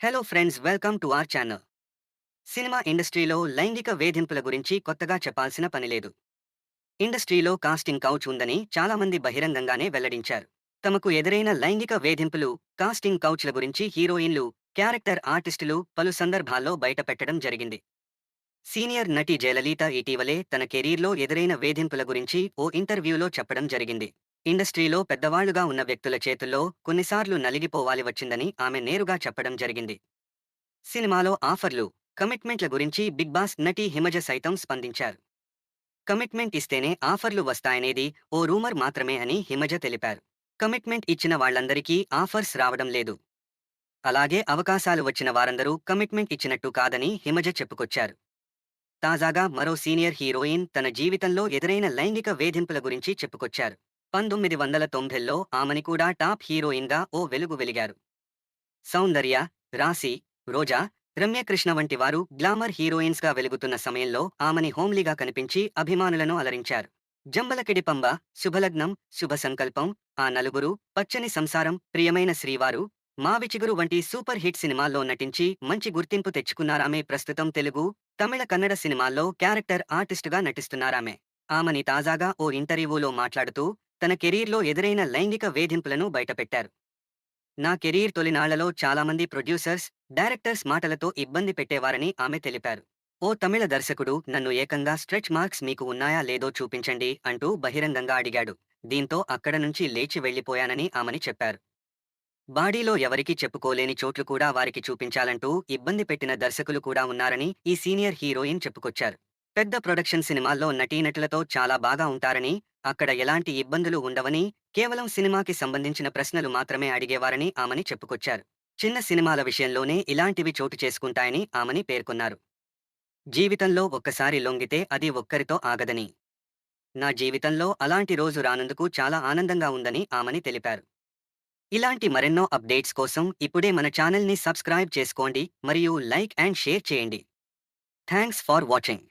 Hello friends, welcome to our channel. Cinema ఇండస్ట్రీలో లైంగిక వేధింపుల గురించి కొత్తగా చెప్పాల్సిన పనిలేదు. ఇండస్ట్రీలో కాస్టింగ్ కౌచ్ ఉందని చాలామంది బహిరంగంగానే వెల్లడించారు. తమకు ఎదురైన లైంగిక వేధింపులు, కాస్టింగ్ కౌచ్ల గురించి హీరోయిన్లు, క్యారెక్టర్ ఆర్టిస్టులు పలు సందర్భాల్లో బయటపెట్టడం జరిగింది. సీనియర్ నటి జయలలిత ఇటీవలే తన కెరీర్లో ఎదురైన వేధింపుల గురించి ఓ ఇంటర్వ్యూలో చెప్పడం జరిగింది. ఇండస్ట్రీలో పెద్దవాళ్లుగా ఉన్న వ్యక్తుల చేతుల్లో కొన్నిసార్లు నలిగిపోవాలి వచ్చిందని ఆమె నేరుగా చెప్పడం జరిగింది. సినిమాలో ఆఫర్లు, కమిట్మెంట్ల గురించి బిగ్ బాస్ నటి హిమజ సైతం స్పందించారు. కమిట్మెంట్ ఇస్తేనే ఆఫర్లు వస్తాయనేది ఓ రూమర్ మాత్రమే అని హిమజ తెలిపారు. కమిట్మెంట్ ఇచ్చిన వాళ్లందరికీ ఆఫర్స్ రావడం లేదు. అలాగే అవకాశాలు వచ్చిన వారందరూ కమిట్మెంట్ ఇచ్చినట్టు కాదని హిమజ చెప్పుకొచ్చారు. తాజాగా మరో సీనియర్ హీరోయిన్ తన జీవితంలో ఎదురైన లైంగిక వేధింపుల గురించి చెప్పుకొచ్చారు. 1990ల్లో ఆమెని కూడా టాప్ హీరోయిన్గా ఓ వెలుగు వెలిగారు. సౌందర్య, రాశి, రోజా, రమ్యకృష్ణ వంటి వారు గ్లామర్ హీరోయిన్స్గా వెలుగుతున్న సమయంలో ఆమెని హోమ్లీగా కనిపించి అభిమానులను అలరించారు. జంబలకిడి పంబ, శుభలగ్నం, శుభ సంకల్పం, ఆ నలుగురు, పచ్చని సంసారం, ప్రియమైన శ్రీవారు, మావిచిగురు వంటి సూపర్ హిట్ సినిమాల్లో నటించి మంచి గుర్తింపు తెచ్చుకున్నారామె. ప్రస్తుతం తెలుగు, తమిళ, కన్నడ సినిమాల్లో క్యారెక్టర్ ఆర్టిస్టుగా నటిస్తున్నారామె. ఆమెని తాజాగా ఓ ఇంటర్వ్యూలో మాట్లాడుతూ తన కెరీర్లో ఎదురైన లైంగిక వేధింపులను బయటపెట్టారు. నా కెరీర్ తొలినాళ్లలో చాలామంది ప్రొడ్యూసర్స్, డైరెక్టర్స్ మాటలతో ఇబ్బంది పెట్టేవారని ఆమె తెలిపారు. ఓ తమిళ దర్శకుడు నన్ను ఏకంగా స్ట్రెచ్ మార్క్స్ మీకు ఉన్నాయా లేదో చూపించండి అంటూ బహిరంగంగా అడిగాడు. దీంతో అక్కడ నుంచి లేచి వెళ్లిపోయానని ఆమెని చెప్పారు. బాడీలో ఎవరికీ చెప్పుకోలేని చోట్లు కూడా వారికి చూపించాలంటూ ఇబ్బంది పెట్టిన దర్శకులు కూడా ఉన్నారని ఈ సీనియర్ హీరోయిన్ చెప్పుకొచ్చారు. పెద్ద ప్రొడక్షన్ సినిమాల్లో నటీనటులతో చాలా బాగా ఉంటారని, అక్కడ ఎలాంటి ఇబ్బందులు ఉండవని, కేవలం సినిమాకి సంబంధించిన ప్రశ్నలు మాత్రమే అడిగేవారని ఆమెని చెప్పుకొచ్చారు. చిన్న సినిమాల విషయంలోనే ఇలాంటివి చోటు చేసుకుంటాయని ఆమెని పేర్కొన్నారు. జీవితంలో ఒక్కసారి లొంగితే అది ఒక్కరితో ఆగదని, నా జీవితంలో అలాంటి రోజు రానందుకు చాలా ఆనందంగా ఉందని ఆమెని తెలిపారు. ఇలాంటి మరెన్నో అప్డేట్స్ కోసం ఇప్పుడే మన ఛానల్ని సబ్స్క్రైబ్ చేసుకోండి మరియు లైక్ అండ్ షేర్ చేయండి. Thanks for watching.